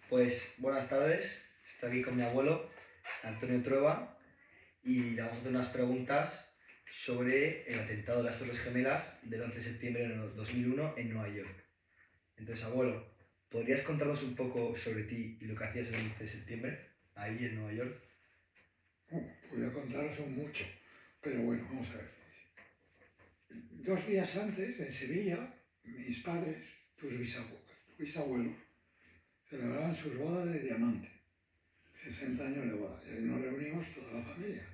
Pues buenas tardes, estoy aquí con mi abuelo, Antonio Trueba, y le vamos a hacer unas preguntas sobre el atentado de las Torres Gemelas del 11 de septiembre de 2001 en Nueva York. Entonces, abuelo, ¿podrías contarnos un poco sobre ti y lo que hacías el 11 de septiembre ahí en Nueva York? Podría contaros un mucho, pero bueno, vamos a ver. 2 días antes, en Sevilla, mis padres, tu bisabuelos, celebraban sus bodas de diamante, 60 años de boda, y ahí nos reunimos toda la familia.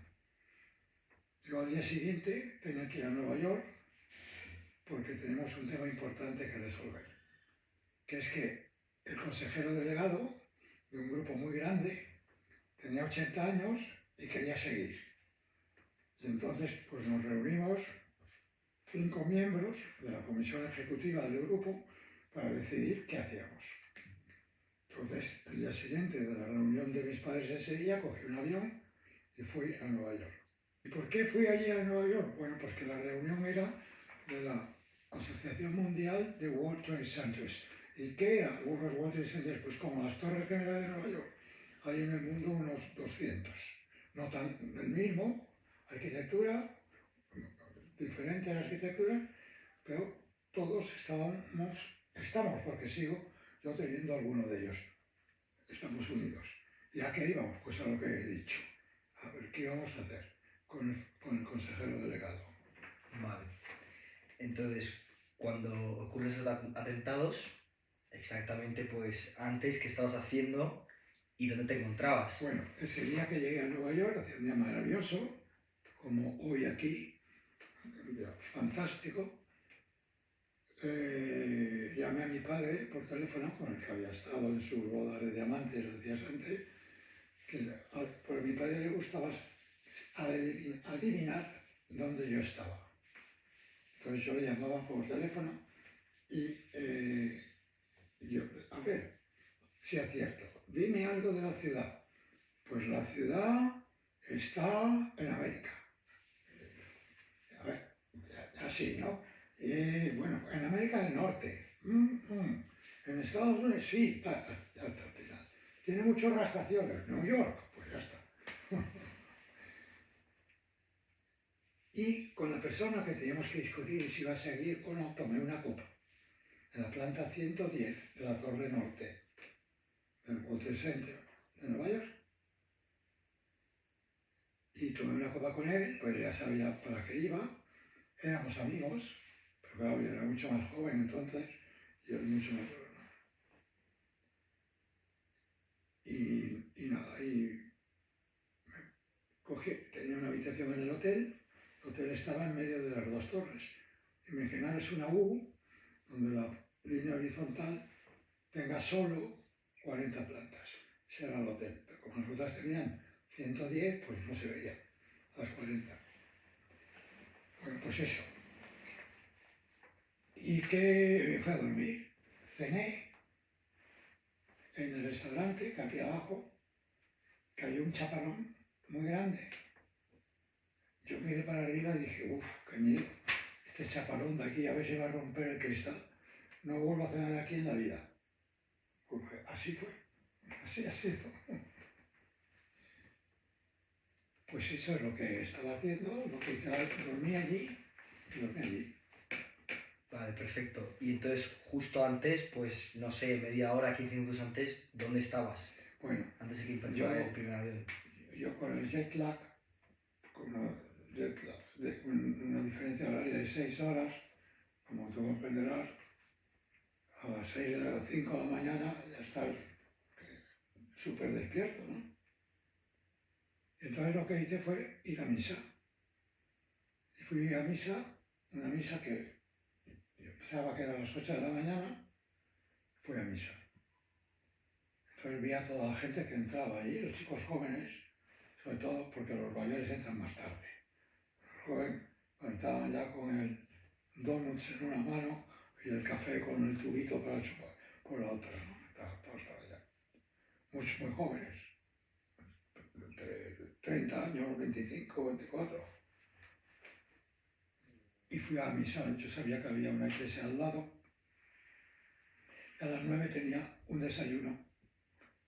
Yo al día siguiente tenía que ir a Nueva York porque tenemos un tema importante que resolver, que es que el consejero delegado de un grupo muy grande tenía 80 años y quería seguir. Y entonces pues nos reunimos 5 miembros de la comisión ejecutiva del grupo para decidir qué hacíamos. Entonces, el día siguiente de la reunión de mis padres en Sevilla, cogí un avión y fui a Nueva York. ¿Y por qué fui allí a Nueva York? Bueno, pues que la reunión era de la Asociación Mundial de World Trade Centers. ¿Y qué era World Trade Centers? Pues como las Torres Gemelas de Nueva York. Hay en el mundo unos 200. No tan el mismo, arquitectura, diferentes arquitecturas, pero todos estamos, porque sigo yo teniendo alguno de ellos. Estamos unidos. ¿Y a qué íbamos? Pues a lo que he dicho. A ver qué íbamos a hacer con el consejero delegado. Vale. Entonces, cuando ocurren esos atentados, exactamente pues antes, ¿qué estabas haciendo y dónde te encontrabas? Bueno, ese día que llegué a Nueva York, hacía un día maravilloso, como hoy aquí, un día fantástico. Llamé a mi padre por teléfono, con el que había estado en su boda de diamantes los días antes, porque a mi padre le gustaba adivinar dónde yo estaba. Entonces yo le llamaba por teléfono y yo, a ver, si acierto, dime algo de la ciudad. Pues la ciudad está en América. A ver, así, ¿no? Bueno, en América del Norte. En Estados Unidos sí, hasta el final. Tiene muchos rascacielos. New York, pues ya está. Y con la persona que teníamos que discutir si iba a seguir o no, tomé una copa en la planta 110 de la Torre Norte del World Trade Center de Nueva York. Y tomé una copa con él, pues ya sabía para qué iba. Éramos amigos, pero claro, yo era mucho más joven entonces y él mucho mayor, ¿no? Y nada, tenía una habitación en el hotel estaba en medio de las dos torres. Imaginaros una U donde la línea horizontal tenga solo 40 plantas. Ese era el hotel, pero como las otras tenían 110, pues no se veía las 40. Bueno, pues eso. ¿Y qué? Me fui a dormir. Cené en el restaurante, que aquí abajo, cayó un chaparrón muy grande. Yo miré para arriba y dije, uff, qué miedo. Este chaparrón de aquí, a ver si va a romper el cristal. No vuelvo a cenar aquí en la vida. Pues así fue. Así ha sido. Pues eso es lo que estaba haciendo, lo que hice, dormí allí y dormí allí. Vale, perfecto. Y entonces, justo antes, pues, no sé, media hora, 15 minutos antes, ¿dónde estabas? Bueno, Antes de que impactara el primer avión. yo con el jet lag, de una diferencia horaria de 6 horas, como tú comprenderás, a las 6 de las 5 de la mañana ya estar súper despierto, ¿no? Y entonces lo que hice fue ir a misa. Y fui a misa, una misa que yo pensaba que era a las 8 de la mañana, fui a misa. Entonces vi a toda la gente que entraba allí, los chicos jóvenes, sobre todo porque los mayores entran más tarde. Los jóvenes estaban ya con el donuts en una mano y el café con el tubito para chupar por la otra, ¿no? Estaban todos para allá. Muchos muy jóvenes, entre 30 años, 25, 24. Y fui a misa, yo sabía que había una iglesia al lado. Y a las 9 tenía un desayuno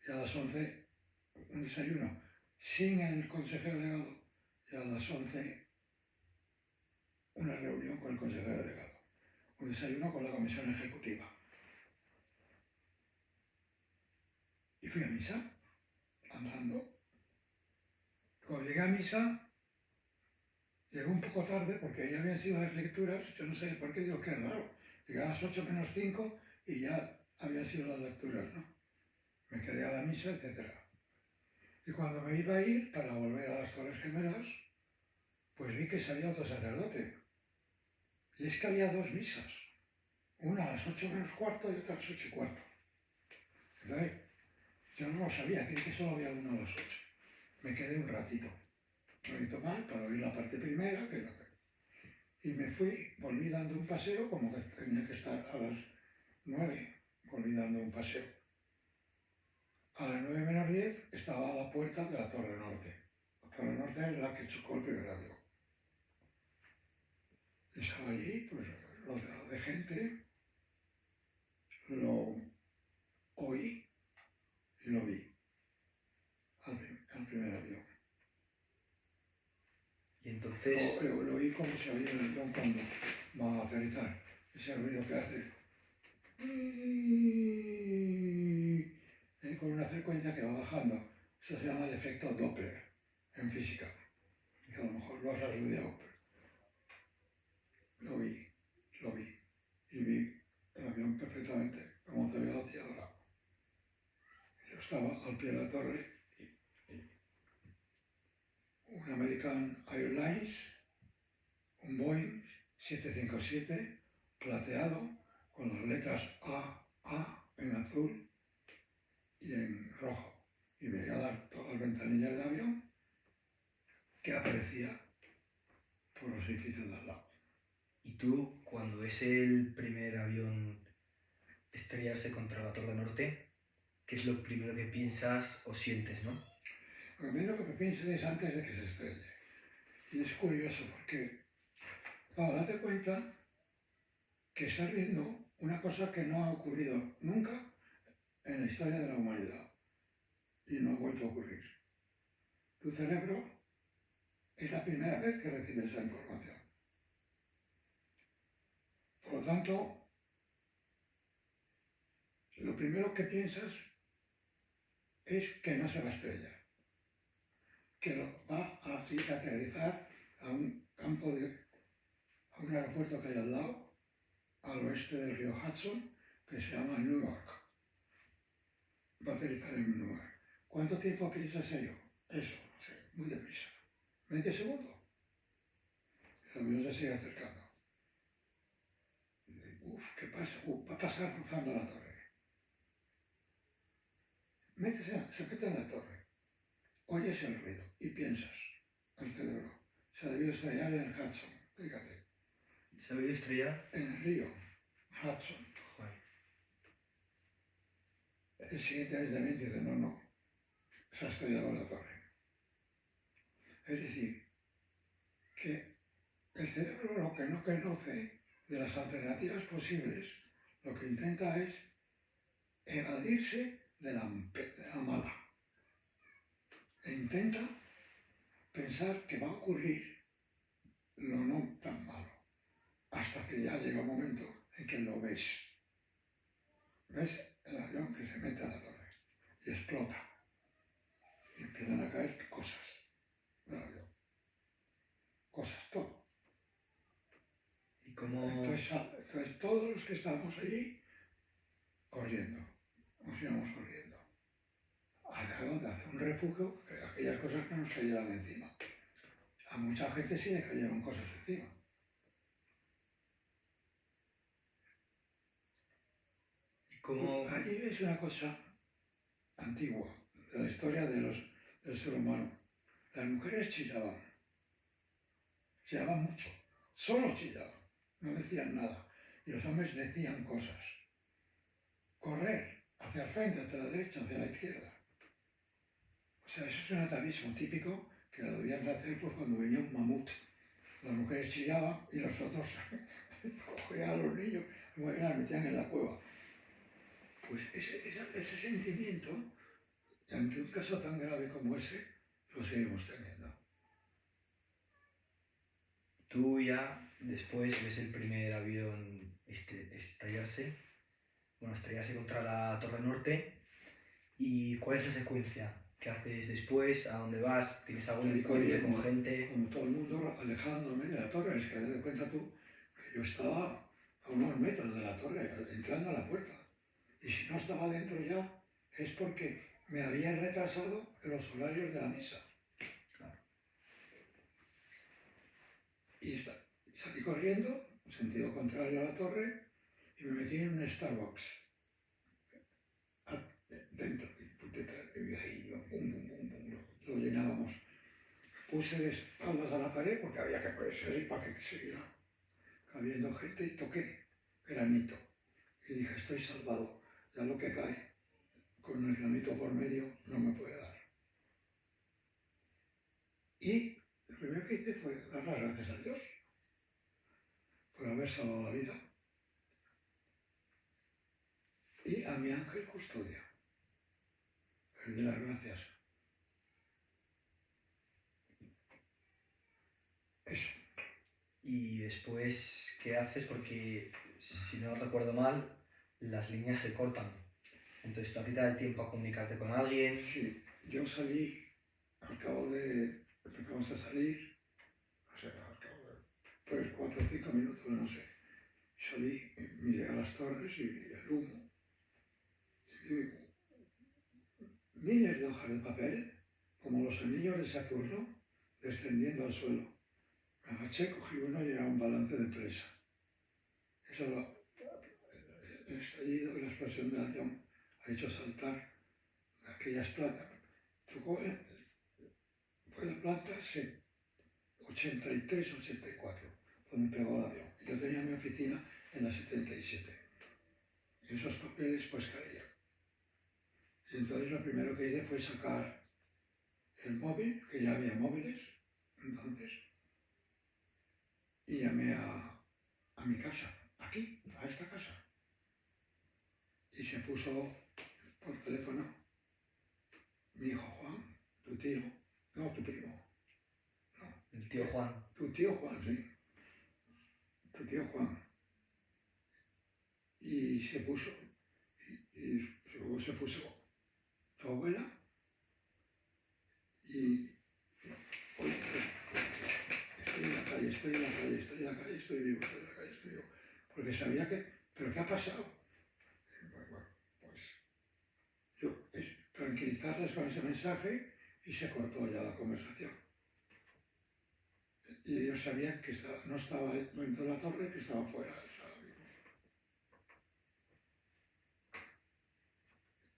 y a las 11 un desayuno sin el consejero delegado y a las 11 una reunión con el consejero delegado. Un desayuno con la comisión ejecutiva. Y fui a misa, andando. Cuando llegué a misa, llegué un poco tarde porque ya habían sido las lecturas, yo no sé por qué, digo que es raro. Llegué a las 8 menos 5 y ya habían sido las lecturas, ¿no? Me quedé a la misa, etc. Y cuando me iba a ir para volver a las Torres Gemelas, pues vi que salía otro sacerdote. Y es que había dos misas. Una a las 8 menos cuarto y otra a las 8 y cuarto. Entonces, yo no lo sabía, creí que solo había una a las 8. Me quedé un ratito más para oír la parte primera, y me fui, volví dando un paseo, como que tenía que estar a las 9, volví dando un paseo. A las 9 menos 10 estaba a la puerta de la Torre Norte. La Torre Norte es la que chocó el primer avión. Y estaba allí, pues, rodeado de gente, lo oí y lo vi al primer avión. Y entonces, Lo oí como se oía el avión cuando va a aterrizar. Ese ruido que hace con una frecuencia que va bajando. Eso se llama el efecto Doppler en física. Que a lo mejor lo has estudiado, pero lo vi. Y vi el avión perfectamente, como te veo a ti ahora. Yo estaba al pie de la torre y un American Airlines, un Boeing 757 plateado con las letras A en azul y en rojo. Y veía todas las ventanillas del avión que aparecía por los edificios de al lado. ¿y tú, cuando ves el primer avión estrellarse contra la Torre Norte, qué es lo primero que piensas o sientes, no? Lo primero que pienso es antes de que se estrelle. Y es curioso porque, claro, date cuenta que estás viendo una cosa que no ha ocurrido nunca en la historia de la humanidad y no ha vuelto a ocurrir. Tu cerebro es la primera vez que recibe esa información. Por lo tanto, lo primero que piensas es que no se va a estrellar, que lo va a ir a aterrizar a un a un aeropuerto que hay al lado, al oeste del río Hudson, que se llama Newark. Va a aterrizar en Newark. ¿Cuánto tiempo piensas ello? Eso, no sé, muy deprisa. ¿Medio segundo? El avión se sigue acercando. Y dice, ¿qué pasa? Va a pasar rozando la torre. Se mete en la torre. Oyes el ruido y piensas, el cerebro, se ha debido estrellar en el Hudson, fíjate. ¿Se ha debido estrellar? En el río Hudson. Joder. El siguiente aislamiento dice, no, se ha estrellado en la torre. Es decir, que el cerebro lo que no conoce de las alternativas posibles, lo que intenta es evadirse de la mala. E intenta pensar que va a ocurrir lo no tan malo, hasta que ya llega un momento en que lo ves. ¿Ves el avión que se mete a la torre y explota? Y empiezan a caer cosas del avión. Cosas, todo. ¿Y cómo...? Entonces todos los que estábamos allí, corriendo, nos íbamos corriendo. Alrededor de hacer un refugio, que aquellas cosas que nos cayeran encima. A mucha gente sí le cayeron cosas encima. ¿Y cómo...? Allí ves una cosa antigua de la historia del ser humano. Las mujeres chillaban mucho, solo chillaban, no decían nada. Y los hombres decían cosas. Correr hacia el frente, hacia la derecha, hacia la izquierda. O sea, eso es un atavismo típico que lo debían de hacer pues, cuando venía un mamut. Las mujeres chillaban y los otros cogían a los niños y los metían en la cueva. Pues ese sentimiento Y ante un caso tan grave como ese, lo seguimos teniendo. Tú ya después ves el primer avión estallarse, bueno, estrellarse contra la Torre Norte. ¿Y cuál es la secuencia? ¿Qué haces después? ¿A dónde vas? ¿Tienes algún Salí encuentro con corriendo, gente? como todo el mundo, alejándome de la torre. Es que haz de cuenta tú que yo estaba a unos metros de la torre, entrando a la puerta. Y si no estaba dentro ya, es porque me habían retrasado en los horarios de la misa. Claro. Y salí corriendo, en sentido contrario a la torre, y me metí en un Starbucks. Dentro, y ahí, bum, bum, bum, bum, lo llenábamos. Puse de espaldas a la pared porque había que ponerse así para que siguiera habiendo gente y toqué granito. Y dije, estoy salvado, ya lo que cae con el granito por medio no me puede dar. Y lo primero que hice fue dar las gracias a Dios por haber salvado la vida y a mi ángel custodia. Le di las gracias. Eso. Y después, ¿qué haces? Porque, si no recuerdo mal, las líneas se cortan. Entonces, ¿tú a ti te da el tiempo a comunicarte con alguien? Sí, yo salí, al cabo de, empezamos a salir, o sea, al cabo de 3, 4, 5 minutos, no sé. Salí, miré a las torres y vi el humo. Y vi miles de hojas de papel, como los anillos de Saturno, descendiendo al suelo. Me agaché, cogí uno y era un balance de empresa. Eso el estallido y la explosión del avión ha hecho saltar aquellas plantas. Fue la planta 83-84, donde pegó el avión. Yo tenía mi oficina en la 77. Y esos papeles pues caían. Y entonces lo primero que hice fue sacar el móvil, que ya había móviles entonces, y llamé a mi casa, aquí, a esta casa. Y se puso por teléfono mi hijo Juan, tu tío, no, tu primo, no. El tío Juan. Tu tío Juan, sí. Tu tío Juan. Y se puso, y luego se puso tu abuela, y oye, estoy en la calle, estoy en la calle, estoy en la calle, estoy vivo, estoy en la calle, estoy vivo. Porque sabía que, ¿pero qué ha pasado? Bueno, pues yo tranquilizarles con ese mensaje y se cortó ya la conversación. Y ellos sabían que no estaba dentro de la torre, que estaba fuera, estaba vivo.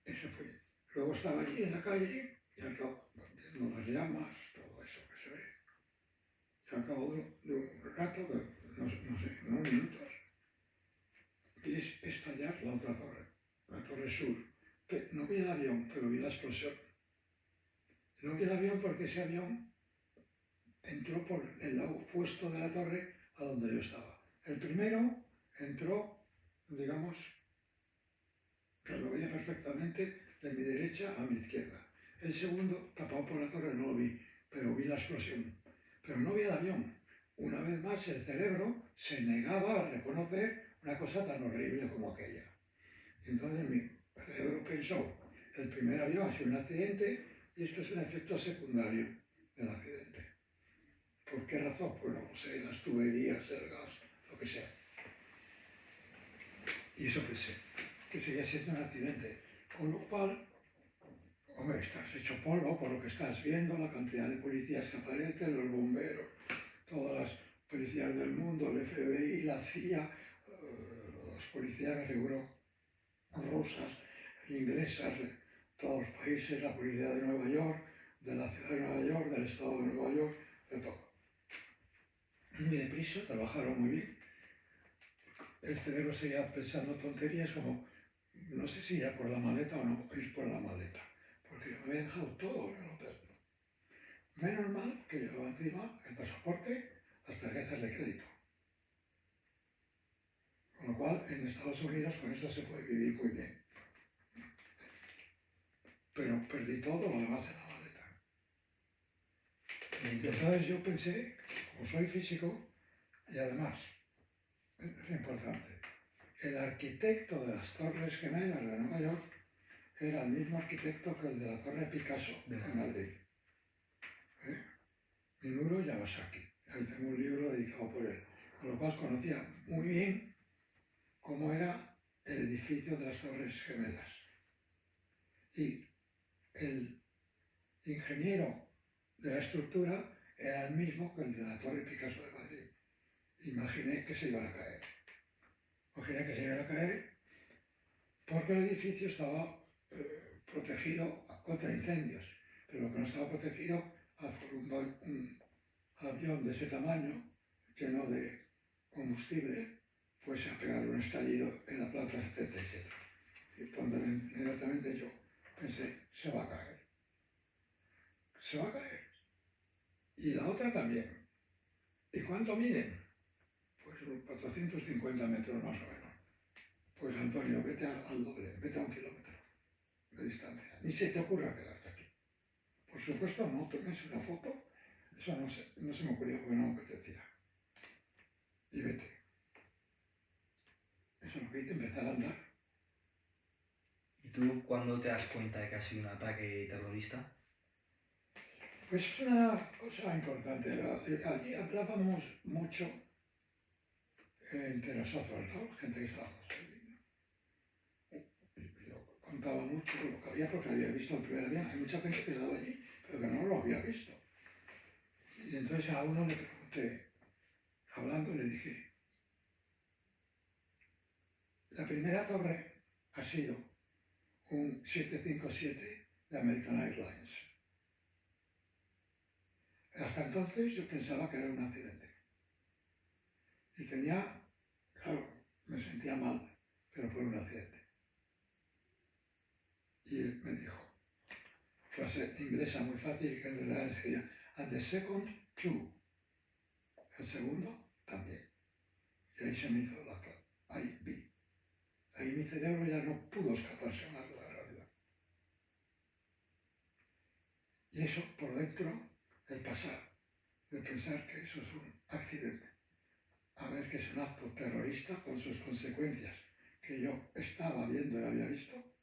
Eso fue. Luego estaba allí en la calle y al cabo, viendo las llamas, todo eso que se ve. Y al cabo de un rato, no sé, unos minutos, vi estallar la otra torre, la torre sur. No vi el avión, pero vi la explosión. No vi el avión porque ese avión entró por el lado opuesto de la torre a donde yo estaba. El primero entró, digamos, que lo veía perfectamente, de mi derecha a mi izquierda. El segundo, tapado por la torre, no lo vi, pero vi la explosión. Pero no vi el avión. Una vez más, el cerebro se negaba a reconocer una cosa tan horrible como aquella. Y entonces mi cerebro pensó, el primer avión ha sido un accidente y esto es un efecto secundario del accidente. ¿Por qué razón? Pues no lo sé, las tuberías, el gas, lo que sea. Y eso pensé, que seguía siendo un accidente. Con lo cual, hombre, estás hecho polvo por lo que estás viendo, la cantidad de policías que aparecen, los bomberos, todas las policías del mundo, el FBI, la CIA, los policías, me figuro, rusas, inglesas, de todos los países, la policía de Nueva York, de la ciudad de Nueva York, del estado de Nueva York, de todo. Muy deprisa, trabajaron muy bien. El cerebro seguía pensando tonterías como, no sé si ir por la maleta o no ir por la maleta, porque yo me había dejado todo en el hotel. Menos mal que llevaba encima el pasaporte, las tarjetas de crédito. Con lo cual, en Estados Unidos con eso se puede vivir muy bien. pero perdí todo lo demás en la maleta. Y Y entonces, entonces yo pensé, como soy físico, y además, es importante, el arquitecto de las Torres Gemelas de Nueva York era el mismo arquitecto que el de la Torre Picasso De de Madrid. Madrid. Minoru Yamasaki. Ahí tengo un libro dedicado por él, con lo cual conocía muy bien cómo era el edificio de las Torres Gemelas. Y el ingeniero de la estructura era el mismo que el de la Torre Picasso de Madrid. Imaginé que se iban a caer. Imaginé que se iban a caer porque el edificio estaba protegido contra incendios, pero lo que no estaba protegido por un avión de ese tamaño, lleno de combustible, fuese a pegar un estallido en la planta 77. Y cuando inmediatamente yo pensé, se va a caer. Se va a caer. Y la otra también. ¿Y cuánto miden? Pues unos 450 metros más o menos. Pues Antonio, vete al doble, vete a 1 kilómetro de distancia. Ni se te ocurra quedarte aquí. Por supuesto, no tomes una foto. Eso no se me ocurrió porque no me apetecía. Y vete. Eso es lo que hice, empezar a andar. ¿y tú cuándo te das cuenta de que ha sido un ataque terrorista? Pues es una cosa importante. Allí hablábamos mucho entre nosotros, ¿no? Gente que estábamos allí, ¿no? Y yo contaba mucho lo que había porque había visto el primer avión. Hay mucha gente que estaba allí, pero que no lo había visto. Y entonces a uno le pregunté, hablando, le dije, la primera torre ha sido un 757 de American Airlines. Hasta entonces yo pensaba que era un accidente. Y claro, me sentía mal, pero fue un accidente. Y él me dijo, frase inglesa muy fácil que en realidad sería, and the second, too. El segundo, también. Y ahí se me hizo la clave. Ahí vi. Ahí mi cerebro ya no pudo escaparse más de la realidad. Y eso por dentro, el pasar, de pensar que eso es un accidente, a ver que es un acto terrorista con sus consecuencias que yo estaba viendo y había visto,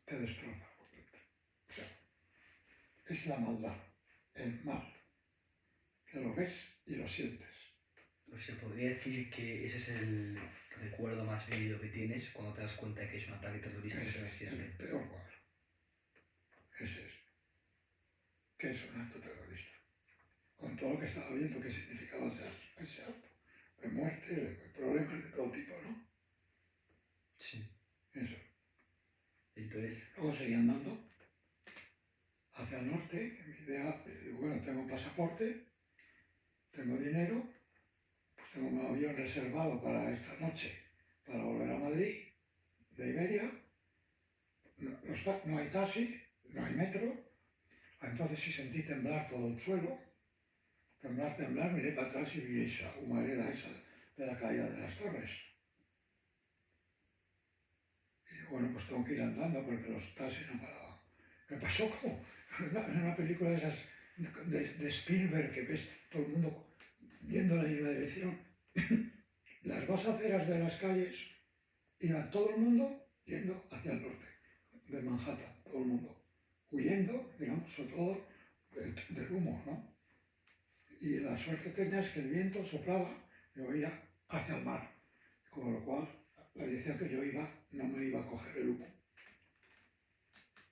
te destroza por dentro. O sea, es la maldad, el mal, que lo ves y lo sientes. Pues se podría decir que ese es el recuerdo más vívido que tienes cuando te das cuenta de que es un ataque terrorista, que es un Ese es el accidente. peor cuadro. Ese es. Que es un acto terrorista. Con todo lo que estaba viendo que significaba ese acto. De muerte, de problemas de todo tipo, ¿no? Sí. Eso. Entonces, Luego seguí andando hacia el norte. Mi idea, digo, bueno, tengo pasaporte, tengo dinero, pues tengo un avión reservado para esta noche para volver a Madrid, de Iberia. No hay taxi, no hay metro. Entonces sí sentí temblar todo el suelo. Temblar, miré para atrás y vi esa humareda esa de la caída de las torres. Y digo, bueno, pues tengo que ir andando porque los taxis no paraban. Me pasó como en una película de esas de Spielberg que ves todo el mundo viendo la misma dirección. Las dos aceras de las calles iba todo el mundo yendo hacia el norte, de Manhattan, todo el mundo. Huyendo, digamos, sobre todo del humo, ¿no? Y la suerte que tenía es que el viento soplaba, yo veía hacia el mar, con lo cual la dirección que yo iba no me iba a coger el humo.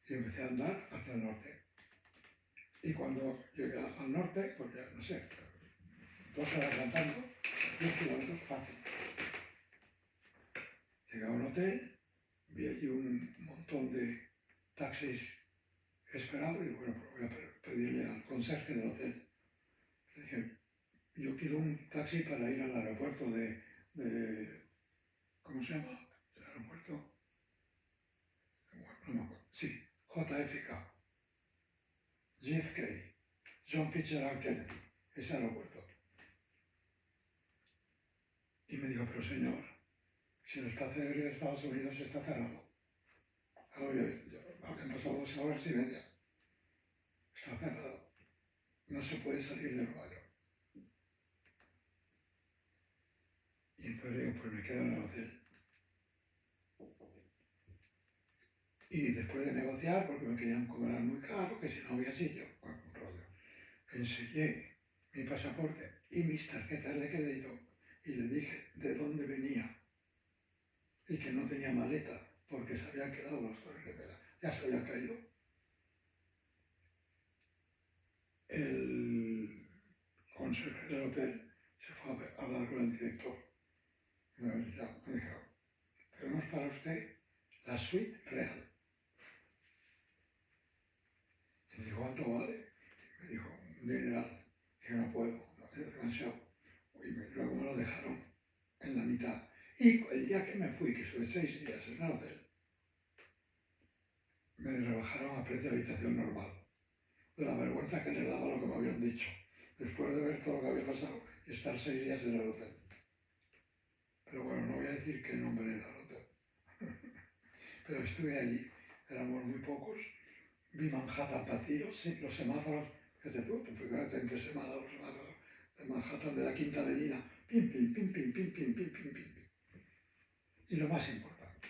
Y empecé a andar hacia el norte. Y cuando llegué al norte, pues ya no sé, 2 horas andando, 10 kilómetros fácil. Llegué a un hotel, vi allí un montón de taxis esperados y bueno, pues voy a pedirle al conserje del hotel. Le dije, yo quiero un taxi para ir al aeropuerto ¿cómo se llama? El aeropuerto, bueno, no me acuerdo, sí, JFK, JFK, John Fitzgerald Kennedy, ese aeropuerto. Y me dijo, pero señor, si el espacio aéreo de Estados Unidos está cerrado. Ahora habían pasado 2 horas y media. Está cerrado. No se puede salir de Nueva York. Y entonces digo, pues me quedo en el hotel. Y después de negociar, porque me querían cobrar muy caro, que si no había sitio, bueno, un rollo. Enseñé mi pasaporte y mis tarjetas de crédito y le dije de dónde venía y que no tenía maleta porque se habían quedado las Torres Gemelas. Ya se había caído. El conserje del hotel se fue a hablar con el director. Me dijo, tenemos para usted la suite real. Y me dijo, ¿cuánto vale? Y me dijo, un dineral. Dije, no puedo, no, es demasiado. Y luego me lo dejaron en la mitad. Y el día que me fui, que estuve 6 días en el hotel, me rebajaron a precio de habitación normal. De la vergüenza que les daba lo que me habían dicho, después de ver todo lo que había pasado y estar 6 días en el hotel. Pero bueno, no voy a decir qué nombre era el hotel. Pero estuve allí, éramos muy pocos, vi Manhattan vacío, sí, los semáforos, fíjate tú, fíjate entre semanas los semáforos de Manhattan de la Quinta Avenida, pim, pim, pim, pim, pim, pim, pim, pim, pim. Y lo más importante,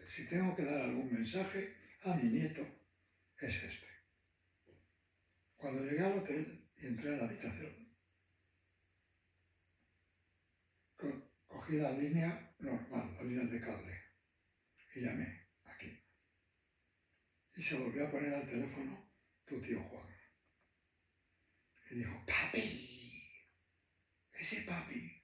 si tengo que dar algún mensaje a mi nieto, es este. Cuando llegué al hotel y entré en la habitación, cogí la línea normal, la línea de cable, y llamé aquí. Y se volvió a poner al teléfono tu tío Juan. Y dijo, papi, ese papi,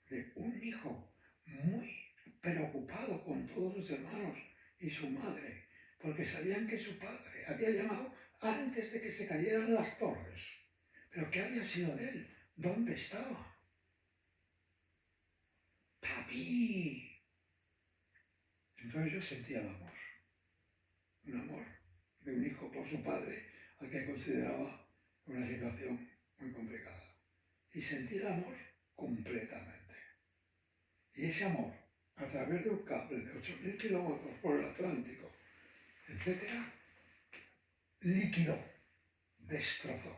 de un hijo muy preocupado con todos sus hermanos y su madre, porque sabían que su padre había llamado antes de que se cayeran las torres. ¿Pero qué había sido de él? ¿Dónde estaba? ¡Papi! Entonces yo sentía el amor. Un amor de un hijo por su padre, al que consideraba una situación muy complicada. Y sentí el amor completamente. Y ese amor, a través de un cable de 8.000 kilómetros por el Atlántico, etc., líquido, destrozó,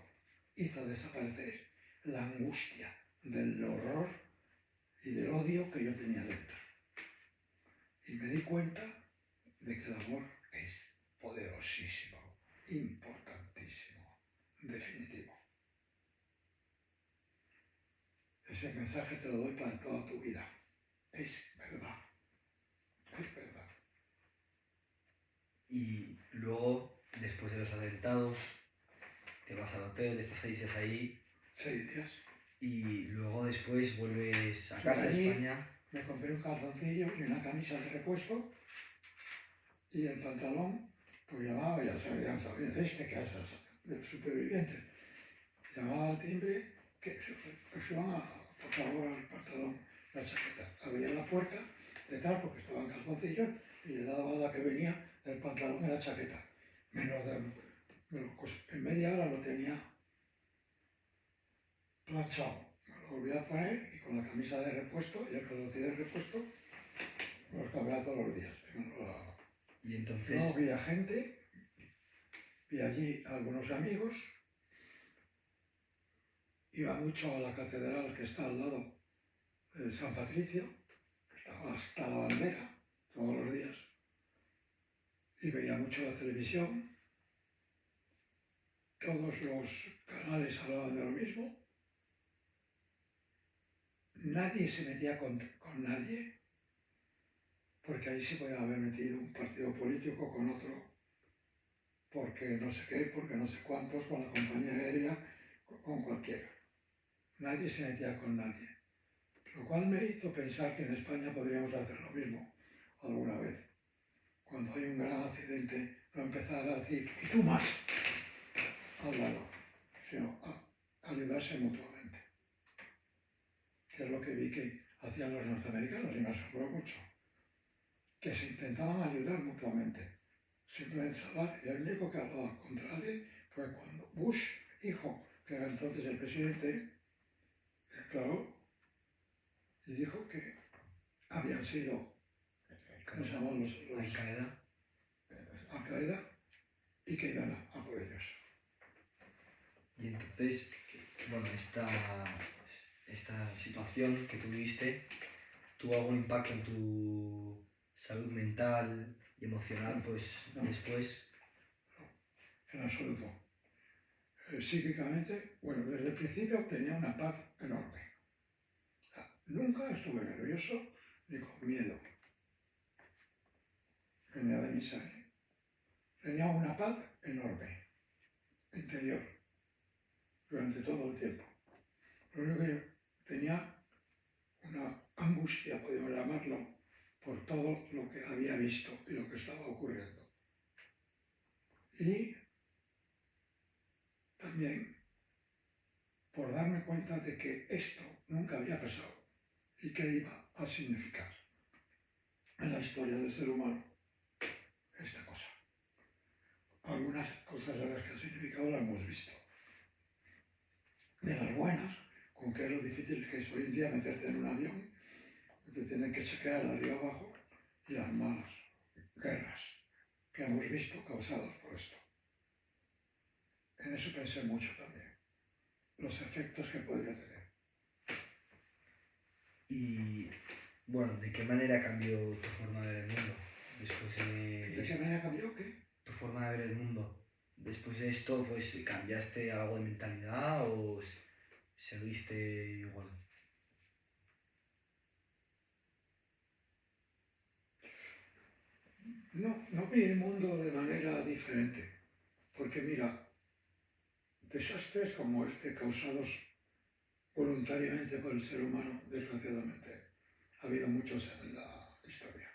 hizo desaparecer la angustia del horror y del odio que yo tenía dentro. Y me di cuenta de que el amor es poderosísimo, importantísimo, definitivo. Ese mensaje te lo doy para toda tu vida. Es verdad. Es verdad. Y luego, después de los atentados, te vas al hotel, estás 6 días ahí. 6 días. Y luego después vuelves a casa de España. Me compré un calzoncillo y una camisa de repuesto. Y el pantalón, pues llamaba, ya sabía que casa del superviviente. Llamaba al timbre que suban por favor al pantalón, la chaqueta. Abría la puerta de tal porque estaban calzoncillos y le daba a la que venía el pantalón y la chaqueta. En media hora lo tenía planchado. Me lo volví a poner y con la camisa de repuesto y el calzoncillo de repuesto me los cambiaba todos los días. Y entonces... Luego vi a gente, vi allí a algunos amigos, iba mucho a la catedral que está al lado de San Patricio, que estaba hasta la bandera todos los días, y veía mucho la televisión, todos los canales hablaban de lo mismo, nadie se metía con nadie, porque ahí se podía haber metido un partido político con otro, porque no sé qué, porque no sé cuántos, con la compañía aérea, con cualquiera. Nadie se metía con nadie. Lo cual me hizo pensar que en España podríamos hacer lo mismo alguna vez. Cuando hay un gran accidente, no empezar a decir, ¿y tú más? Háblalo, sino a ayudarse mutuamente. Que es lo que vi que hacían los norteamericanos y me asombró mucho. Que se intentaban ayudar mutuamente. Simplemente salvar, y el único que hablaba contra él fue cuando Bush, hijo, que era entonces el presidente, declaró y dijo que habían sido, ¿cómo se llaman los Al-Qaeda. Al-Qaeda y que iban a por ellos. Y entonces, bueno, esta situación que tuviste, ¿tuvo algún impacto en tu salud mental y emocional, pues, No. después? En absoluto. Psíquicamente, bueno, desde el principio tenía una paz enorme. O sea, nunca estuve nervioso ni con miedo. Venía de misa, ¿eh? Tenía una paz enorme, interior, durante todo el tiempo. Lo único que tenía una angustia, podemos llamarlo, por todo lo que había visto y lo que estaba ocurriendo. Y también por darme cuenta de que esto nunca había pasado y que iba a significar en la historia del ser humano esta cosa. Algunas cosas de las que ha significado las hemos visto. De las buenas, con que es lo difícil que es hoy en día meterte en un avión, te tienen que chequear de arriba abajo, y las malas guerras que hemos visto causadas por esto. En eso pensé mucho también, los efectos que podría tener. Y, bueno, ¿de qué manera cambió tu forma de ver el mundo? Después ¿De qué manera cambió qué? tu forma de ver el mundo. Después de esto, pues, ¿cambiaste algo de mentalidad o seguiste igual? No vi el mundo de manera diferente, porque mira, desastres como este causados voluntariamente por el ser humano, desgraciadamente, ha habido muchos en la historia.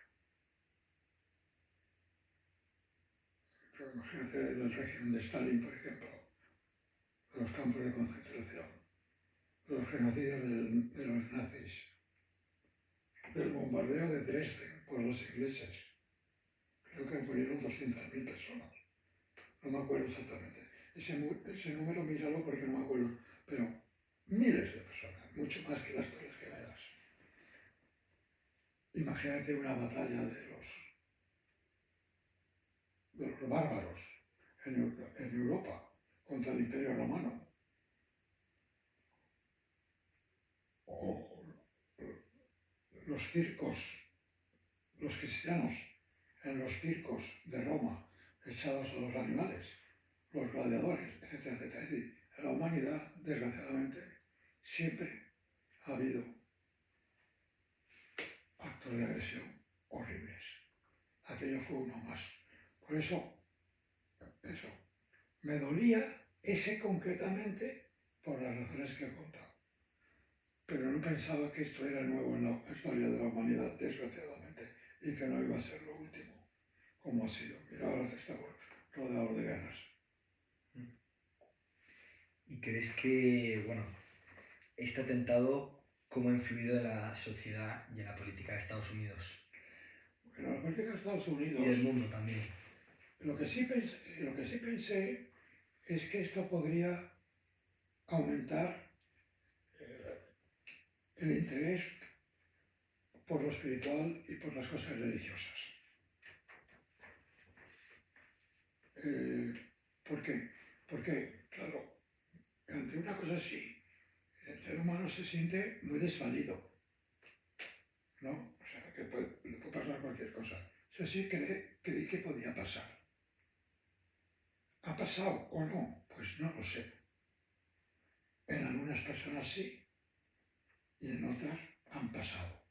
Pero imagínate del régimen de Stalin, por ejemplo, de los campos de concentración, de los genocidios de los nazis, del bombardeo de Dresden por los ingleses. Creo que murieron 200.000 personas. No me acuerdo exactamente. Ese número míralo porque no me acuerdo. Pero miles de personas, mucho más que las Torres Gemelas. Imagínate una batalla de los bárbaros en Europa contra el Imperio Romano. O los circos, los cristianos en los circos de Roma, echados a los animales, los gladiadores, etcétera, etcétera. Es decir, en la humanidad, desgraciadamente, siempre ha habido actos de agresión horribles. Aquello fue uno más. Por eso, me dolía ese concretamente por las razones que he contado. Pero no pensaba que esto era nuevo en la historia de la humanidad, desgraciadamente, y que no iba a ser lo último, como ha sido. Mira, ahora estamos rodeados de guerras. ¿Y crees que, bueno, este atentado, cómo ha influido en la sociedad y en la política de Estados Unidos? Bueno, la política de Estados Unidos... Y del mundo también. Lo que sí pensé es que esto podría aumentar el interés por lo espiritual y por las cosas religiosas. ¿Por qué? Porque, claro, ante una cosa así, el ser humano se siente muy desvalido, ¿no? O sea, que le puede pasar cualquier cosa. Eso sí creí que podía pasar. ¿Ha pasado o no? Pues no lo sé. En algunas personas sí, y en otras han pasado.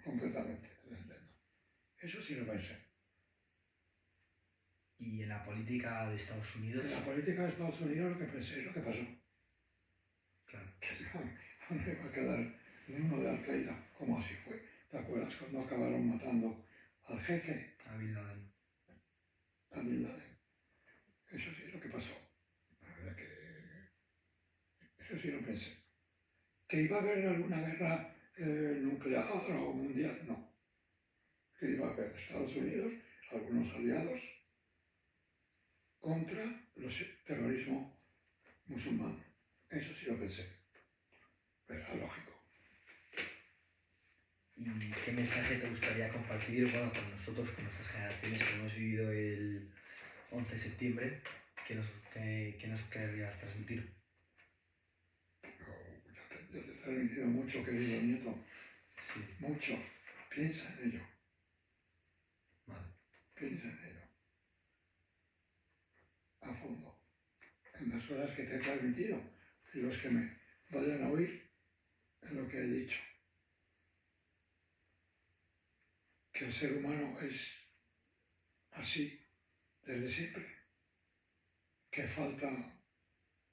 Completamente, entiendo. Eso sí lo pensé. ¿Y en la política de Estados Unidos? En la política de Estados Unidos lo que pensé es lo que pasó. Claro. Que no le va a quedar ni uno de Al-Qaeda, como así fue. ¿Te acuerdas cuando acabaron matando al jefe? A Bin Laden. A Bin Laden. Eso sí es lo que pasó. Eso sí lo pensé. ¿Que iba a haber alguna guerra nuclear o mundial? No. Que iba a haber Estados Unidos, algunos aliados, contra el terrorismo musulmán. Eso sí lo pensé. Era lógico. ¿Y ¿Y qué mensaje te gustaría compartir, bueno, con nosotros, con nuestras generaciones que hemos vivido el 11 de septiembre? ¿Qué nos querrías transmitir? Yo te he transmitido mucho, querido nieto, Sí, mucho. Piensa en ello, vale. piensa en ello, a fondo, en las horas que te he transmitido y los que me vayan a oír en lo que he dicho. Que el ser humano es así desde siempre, que falta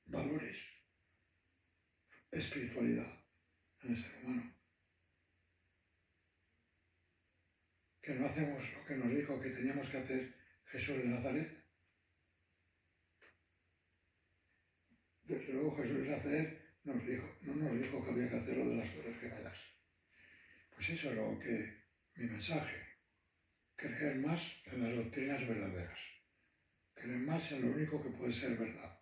valores, espiritualidad en el ser humano, que no hacemos lo que nos dijo que teníamos que hacer Jesús de Nazaret. Desde luego Jesús de Nazaret no nos dijo que había que hacer lo de las Torres Gemelas. Pues eso es lo que mi mensaje, creer más en las doctrinas verdaderas, creer más en lo único que puede ser verdad.